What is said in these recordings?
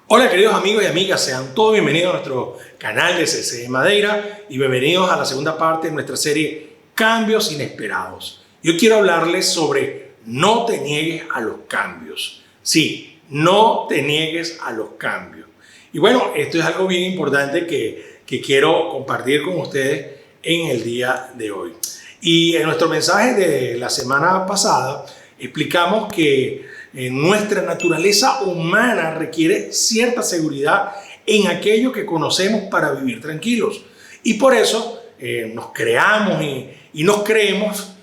Hola queridos amigos y amigas, sean todos bienvenidos a nuestro canal de CC Madeira y bienvenidos a la segunda parte de nuestra serie Cambios Inesperados. Yo quiero hablarles sobre no te niegues a los cambios. Sí, no te niegues a los cambios. Y bueno, esto es algo bien importante que quiero compartir con ustedes en el día de hoy. Y en nuestro mensaje de la semana pasada explicamos que nuestra naturaleza humana requiere cierta seguridad en aquello que conocemos para vivir tranquilos. Y por eso nos creamos y nos creemos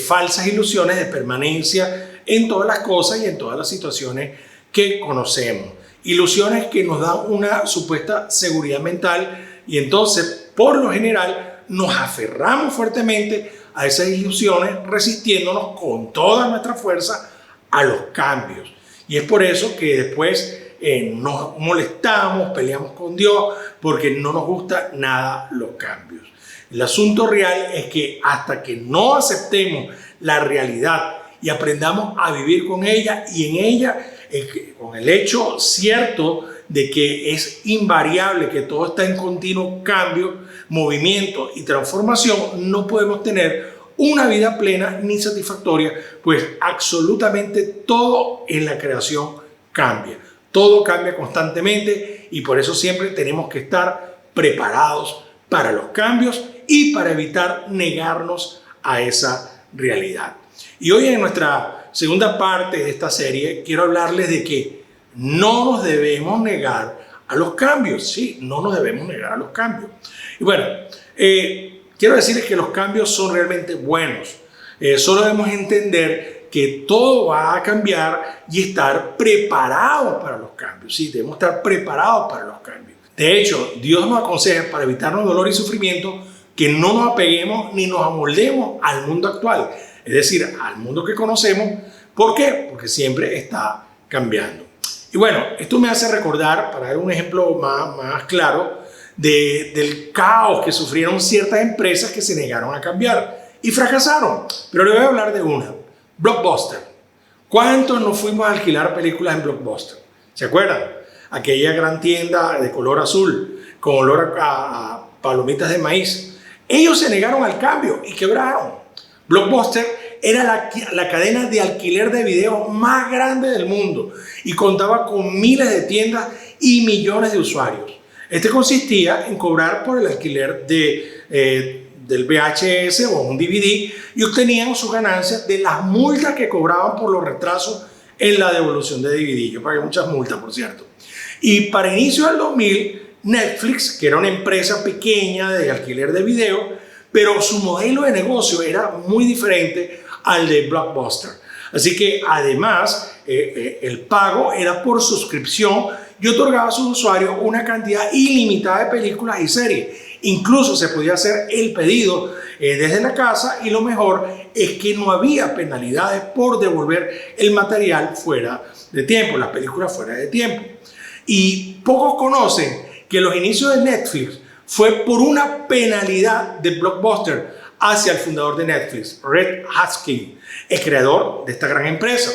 falsas ilusiones de permanencia en todas las cosas y en todas las situaciones que conocemos. Ilusiones que nos dan una supuesta seguridad mental y entonces, por lo general, nos aferramos fuertemente a esas ilusiones, resistiéndonos con toda nuestra fuerza a los cambios. Y es por eso que después nos molestamos, peleamos con Dios, porque no nos gusta nada los cambios. El asunto real es que hasta que no aceptemos la realidad y aprendamos a vivir con ella y en ella, con el hecho cierto de que es invariable, que todo está en continuo cambio, movimiento y transformación, no podemos tener una vida plena ni satisfactoria, pues absolutamente todo en la creación cambia. Todo cambia constantemente y por eso siempre tenemos que estar preparados para los cambios y para evitar negarnos a esa realidad. Y hoy en nuestra segunda parte de esta serie quiero hablarles de que no nos debemos negar a los cambios. Sí, no nos debemos negar a los cambios. Y bueno, quiero decirles que los cambios son realmente buenos. Solo debemos entender que todo va a cambiar y estar preparados para los cambios. Sí, debemos estar preparados para los cambios. De hecho, Dios nos aconseja para evitarnos dolor y sufrimiento que no nos apeguemos ni nos amoldemos al mundo actual. Es decir, al mundo que conocemos. ¿Por qué? Porque siempre está cambiando. Y bueno, esto me hace recordar, para dar un ejemplo más claro, del caos que sufrieron ciertas empresas que se negaron a cambiar y fracasaron. Pero le voy a hablar de una, Blockbuster. ¿Cuántos nos fuimos a alquilar películas en Blockbuster? ¿Se acuerdan? Aquella gran tienda de color azul con olor a palomitas de maíz. Ellos se negaron al cambio y quebraron. Blockbuster era la cadena de alquiler de video más grande del mundo y contaba con miles de tiendas y millones de usuarios. Este consistía en cobrar por el alquiler del VHS o un DVD y obtenían sus ganancias de las multas que cobraban por los retrasos en la devolución de DVD. Yo pagué muchas multas, por cierto. Y para inicio del 2000, Netflix, que era una empresa pequeña de alquiler de video, pero su modelo de negocio era muy diferente al de Blockbuster. Así que además el pago era por suscripción y otorgaba a sus usuarios una cantidad ilimitada de películas y series. Incluso se podía hacer el pedido desde la casa y lo mejor es que no había penalidades por devolver el material fuera de tiempo, las películas fuera de tiempo. Y pocos conocen que los inicios de Netflix fue por una penalidad de Blockbuster hacia el fundador de Netflix, Reed Hastings, el creador de esta gran empresa.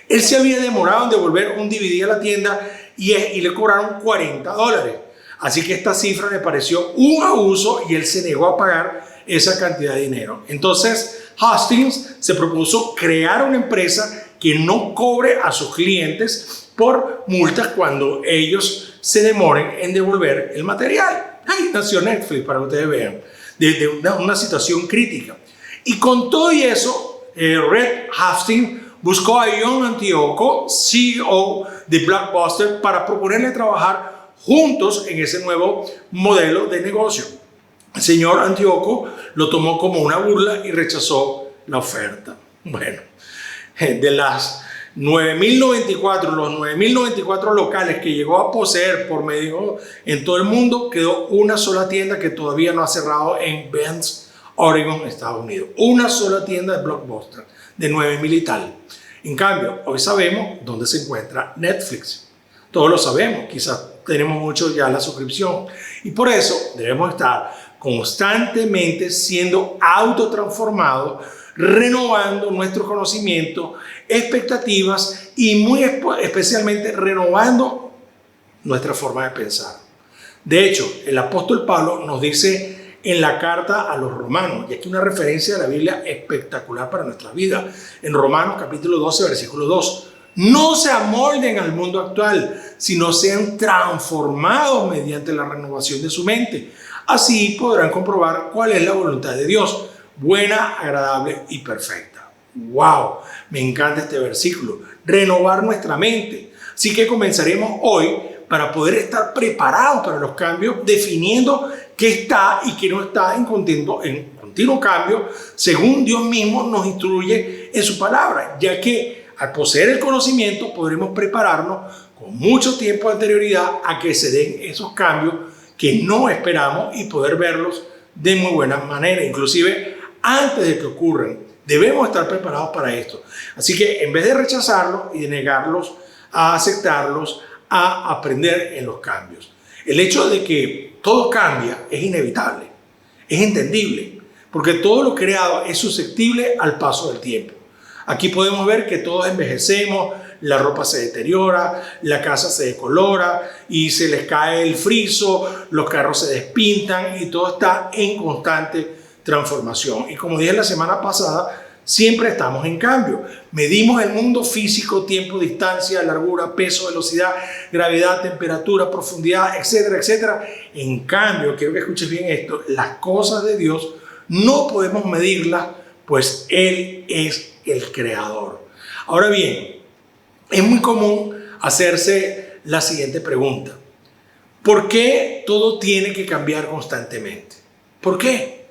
Él se había demorado en devolver un DVD a la tienda y le cobraron $40. Así que esta cifra le pareció un abuso y él se negó a pagar esa cantidad de dinero. Entonces, Hastings se propuso crear una empresa que no cobre a sus clientes por multas cuando ellos se demoren en devolver el material. Ahí nació Netflix, para que ustedes vean, de una situación crítica. Y con todo y eso, Reed Hastings buscó a John Antioco, CEO de Blockbuster, para proponerle trabajar juntos en ese nuevo modelo de negocio. El señor Antioco lo tomó como una burla y rechazó la oferta. Bueno, de las 9.094, los 9.094 locales que llegó a poseer por medio en todo el mundo, quedó una sola tienda que todavía no ha cerrado en Bend, Oregon, Estados Unidos. Una sola tienda de Blockbuster, de 9.000 y tal. En cambio, hoy sabemos dónde se encuentra Netflix. Todos lo sabemos, quizás tenemos mucho ya la suscripción. Y por eso debemos estar constantemente siendo autotransformados, renovando nuestro conocimiento, expectativas y muy especialmente renovando nuestra forma de pensar. De hecho, el apóstol Pablo nos dice en la carta a los romanos, y aquí una referencia de la Biblia espectacular para nuestra vida, en Romanos capítulo 12, versículo 2, no se amolden al mundo actual, sino sean transformados mediante la renovación de su mente. Así podrán comprobar cuál es la voluntad de Dios, buena, agradable y perfecta. ¡Wow! Me encanta este versículo. Renovar nuestra mente. Así que comenzaremos hoy para poder estar preparados para los cambios, definiendo qué está y qué no está en continuo cambio, según Dios mismo nos instruye en su palabra, ya que al poseer el conocimiento podremos prepararnos con mucho tiempo de anterioridad a que se den esos cambios que no esperamos y poder verlos de muy buena manera, inclusive antes de que ocurran. Debemos estar preparados para esto. Así que en vez de rechazarlos y de negarlos, a aceptarlos, a aprender en los cambios. El hecho de que todo cambia es inevitable, es entendible, porque todo lo creado es susceptible al paso del tiempo. Aquí podemos ver que todos envejecemos, la ropa se deteriora, la casa se decolora y se les cae el friso, los carros se despintan y todo está en constante transformación. Y como dije la semana pasada, siempre estamos en cambio. Medimos el mundo físico, tiempo, distancia, largura, peso, velocidad, gravedad, temperatura, profundidad, etcétera, etcétera. En cambio, quiero que escuches bien esto, las cosas de Dios no podemos medirlas, pues Él es el creador. Ahora bien, es muy común hacerse la siguiente pregunta. ¿Por qué todo tiene que cambiar constantemente? ¿Por qué?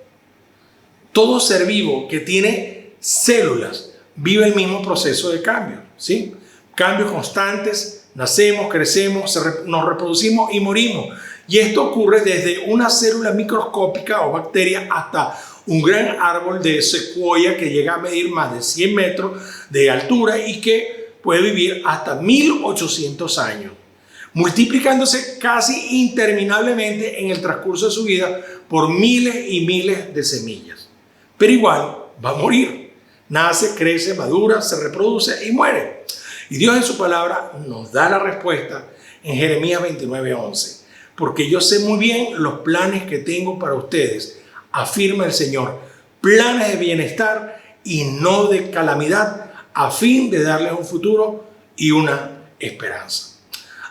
Todo ser vivo que tiene células vive el mismo proceso de cambio, ¿sí? Cambios constantes, nacemos, crecemos, nos reproducimos y morimos. Y esto ocurre desde una célula microscópica o bacteria hasta un gran árbol de secuoya que llega a medir más de 100 metros de altura y que puede vivir hasta 1800 años, multiplicándose casi interminablemente en el transcurso de su vida por miles y miles de semillas. Pero igual va a morir. Nace, crece, madura, se reproduce y muere. Y Dios en su palabra nos da la respuesta en Jeremías 29:11. Porque yo sé muy bien los planes que tengo para ustedes, afirma el Señor, planes de bienestar y no de calamidad, a fin de darles un futuro y una esperanza.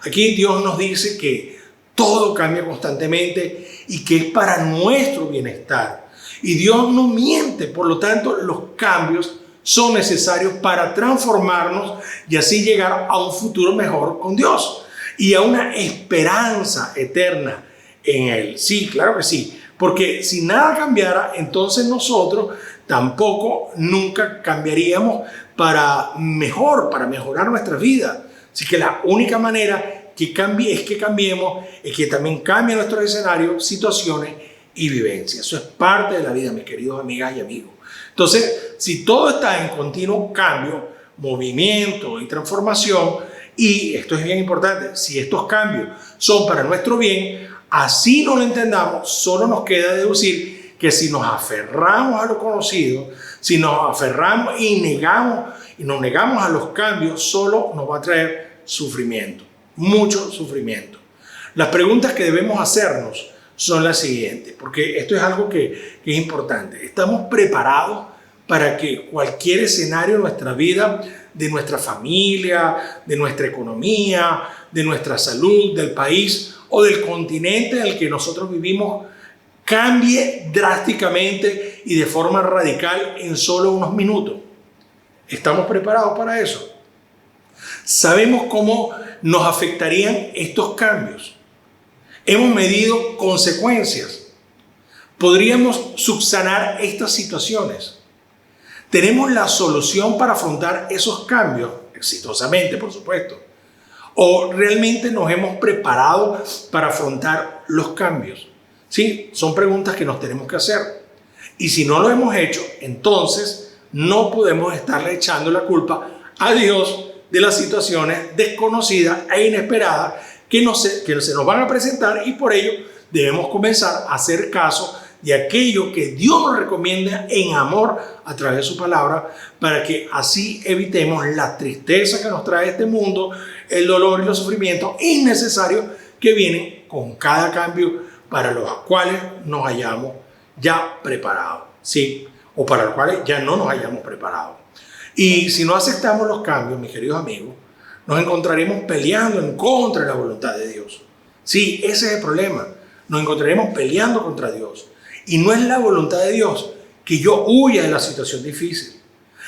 Aquí Dios nos dice que todo cambia constantemente y que es para nuestro bienestar. Y Dios no miente, por lo tanto los cambios son necesarios para transformarnos y así llegar a un futuro mejor con Dios y a una esperanza eterna en Él. Sí, claro que sí, porque si nada cambiara, entonces nosotros tampoco nunca cambiaríamos para mejorar nuestra vida. Así que la única manera que cambie es que cambiemos, es que también cambie nuestro escenario, situaciones y vivencias. Eso es parte de la vida, mis queridos amigas y amigos. Entonces, si todo está en continuo cambio, movimiento y transformación, y esto es bien importante, si estos cambios son para nuestro bien, así no lo entendamos, solo nos queda deducir que si nos aferramos a lo conocido, si nos aferramos y nos negamos a los cambios, solo nos va a traer sufrimiento, mucho sufrimiento. Las preguntas que debemos hacernos son las siguientes, porque esto es algo que es importante. ¿Estamos preparados para que cualquier escenario de nuestra vida, de nuestra familia, de nuestra economía, de nuestra salud, del país o del continente en el que nosotros vivimos, cambie drásticamente y de forma radical en solo unos minutos? ¿Estamos preparados para eso? ¿Sabemos cómo nos afectarían estos cambios? ¿Hemos medido consecuencias? ¿Podríamos subsanar estas situaciones? ¿Tenemos la solución para afrontar esos cambios? Exitosamente, por supuesto. ¿O realmente nos hemos preparado para afrontar los cambios? Sí, son preguntas que nos tenemos que hacer. Y si no lo hemos hecho, entonces no podemos estarle echando la culpa a Dios de las situaciones desconocidas e inesperadas que se nos van a presentar, y por ello debemos comenzar a hacer caso de aquello que Dios nos recomienda en amor a través de su palabra, para que así evitemos la tristeza que nos trae este mundo, el dolor y los sufrimientos innecesarios que vienen con cada cambio para los cuales nos hayamos ya preparados, ¿sí? O para los cuales ya no nos hayamos preparado. Y si no aceptamos los cambios, mis queridos amigos, nos encontraremos peleando en contra de la voluntad de Dios. Sí, ese es el problema. Nos encontraremos peleando contra Dios. Y no es la voluntad de Dios que yo huya de la situación difícil.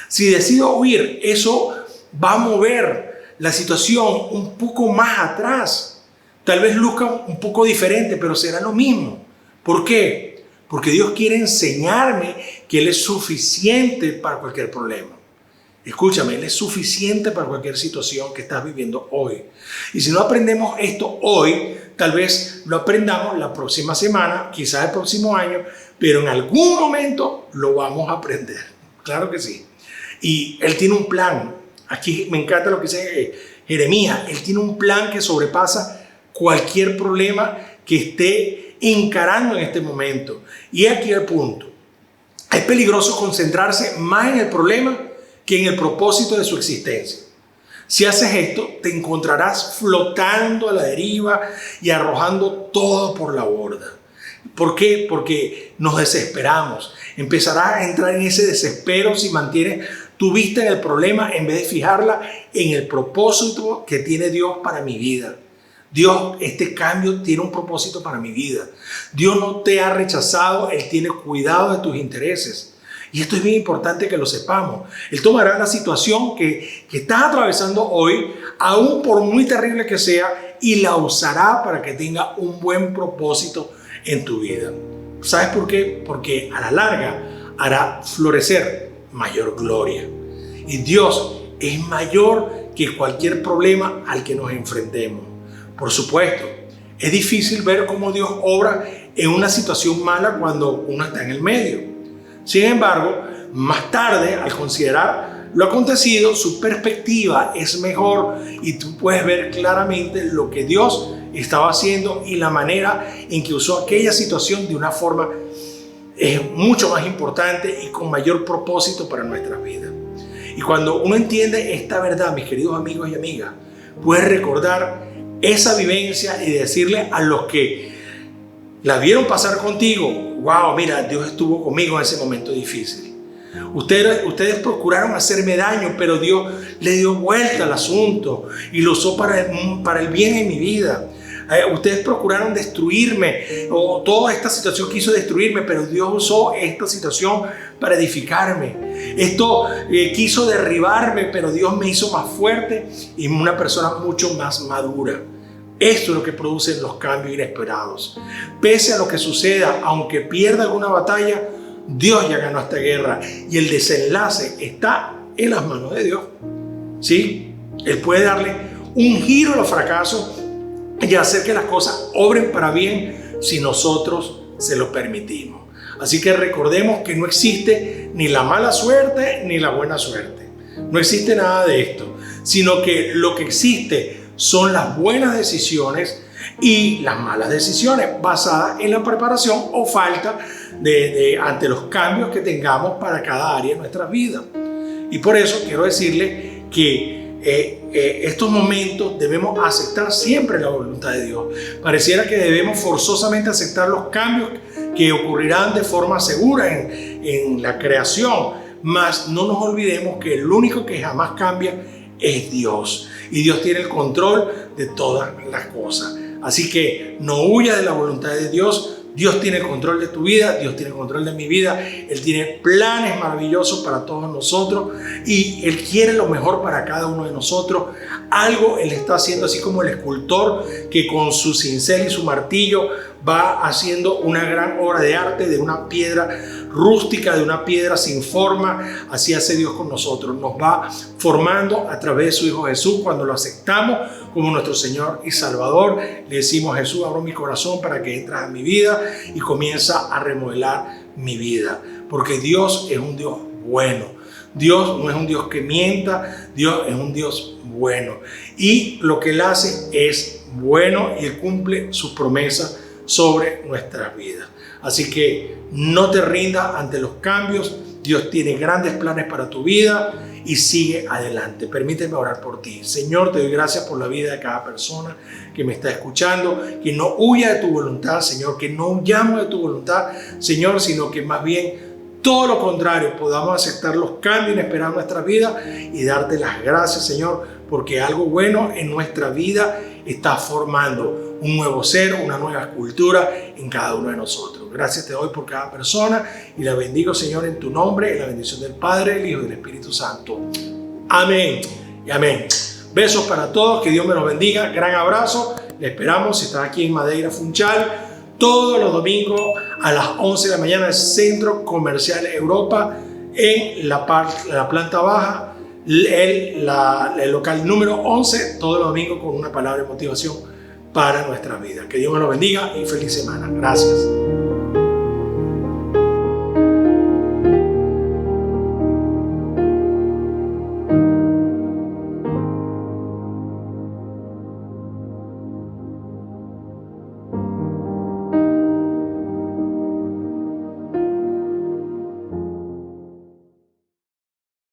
Si decido huir, eso va a mover la situación un poco más atrás. Tal vez luzca un poco diferente, pero será lo mismo. ¿Por qué? Porque Dios quiere enseñarme que Él es suficiente para cualquier problema. Escúchame, Él es suficiente para cualquier situación que estás viviendo hoy. Y si no aprendemos esto hoy, tal vez lo aprendamos la próxima semana, quizás el próximo año, pero en algún momento lo vamos a aprender. Claro que sí. Y Él tiene un plan. Aquí me encanta lo que dice Jeremías. Él tiene un plan que sobrepasa cualquier problema que esté encarando en este momento. Y aquí el punto. Es peligroso concentrarse más en el problema que en el propósito de su existencia. Si haces esto, te encontrarás flotando a la deriva y arrojando todo por la borda. ¿Por qué? Porque nos desesperamos. Empezarás a entrar en ese desespero si mantienes tu vista en el problema en vez de fijarla en el propósito que tiene Dios para mi vida. Dios, este cambio tiene un propósito para mi vida. Dios no te ha rechazado, Él tiene cuidado de tus intereses. Y esto es bien importante que lo sepamos. Él tomará la situación que estás atravesando hoy, aún por muy terrible que sea, y la usará para que tenga un buen propósito en tu vida. ¿Sabes por qué? Porque a la larga hará florecer mayor gloria. Y Dios es mayor que cualquier problema al que nos enfrentemos. Por supuesto, es difícil ver cómo Dios obra en una situación mala cuando uno está en el medio. Sin embargo, más tarde, al considerar lo acontecido, su perspectiva es mejor y tú puedes ver claramente lo que Dios estaba haciendo y la manera en que usó aquella situación de una forma mucho más importante y con mayor propósito para nuestras vidas. Y cuando uno entiende esta verdad, mis queridos amigos y amigas, puedes recordar esa vivencia y decirle a los que la vieron pasar contigo: wow, mira, Dios estuvo conmigo en ese momento difícil. Ustedes procuraron hacerme daño, pero Dios le dio vuelta al asunto y lo usó para el bien en mi vida. Ustedes procuraron destruirme, o toda esta situación quiso destruirme, pero Dios usó esta situación para edificarme. Esto quiso derribarme, pero Dios me hizo más fuerte y una persona mucho más madura. Esto es lo que producen los cambios inesperados. Pese a lo que suceda, aunque pierda alguna batalla, Dios ya ganó esta guerra y el desenlace está en las manos de Dios. ¿Sí? Él puede darle un giro a los fracasos y hacer que las cosas obren para bien si nosotros se lo permitimos. Así que recordemos que no existe ni la mala suerte ni la buena suerte. No existe nada de esto, sino que lo que existe son las buenas decisiones y las malas decisiones basadas en la preparación o falta ante los cambios que tengamos para cada área de nuestra vida. Y por eso quiero decirle que estos momentos debemos aceptar siempre la voluntad de Dios. Pareciera que debemos forzosamente aceptar los cambios que ocurrirán de forma segura en la creación, mas no nos olvidemos que el único que jamás cambia es Dios. Y Dios tiene el control de todas las cosas. Así que no huyas de la voluntad de Dios. Dios tiene el control de tu vida, Dios tiene el control de mi vida. Él tiene planes maravillosos para todos nosotros y Él quiere lo mejor para cada uno de nosotros. Algo Él está haciendo, así como el escultor que con su cincel y su martillo va haciendo una gran obra de arte de una piedra rústica, de una piedra sin forma. Así hace Dios con nosotros, nos va formando a través de su Hijo Jesús. Cuando lo aceptamos como nuestro Señor y Salvador, le decimos: Jesús, abro mi corazón para que entres a mi vida y comienza a remodelar mi vida, porque Dios es un Dios bueno. Dios no es un Dios que mienta, Dios es un Dios bueno y lo que Él hace es bueno y Él cumple sus promesas sobre nuestras vidas. Así que no te rindas ante los cambios, Dios tiene grandes planes para tu vida y sigue adelante. Permíteme orar por ti. Señor, te doy gracias por la vida de cada persona que me está escuchando, que no huya de tu voluntad, Señor, que no huyamos de tu voluntad, Señor, sino que más bien todo lo contrario, podamos aceptar los cambios inesperados en nuestra vida y darte las gracias, Señor, porque algo bueno en nuestra vida está formando un nuevo ser, una nueva cultura en cada uno de nosotros. Gracias te doy por cada persona y la bendigo, Señor, en tu nombre, en la bendición del Padre, el Hijo y del Espíritu Santo. Amén y amén. Besos para todos, que Dios me los bendiga. Gran abrazo. Le esperamos si estás aquí en Madeira Funchal todos los domingos a las 11 de la mañana en el Centro Comercial Europa, en la planta baja, el local número 11, todos los domingos con una palabra de motivación para nuestra vida. Que Dios me lo bendiga y feliz semana. Gracias.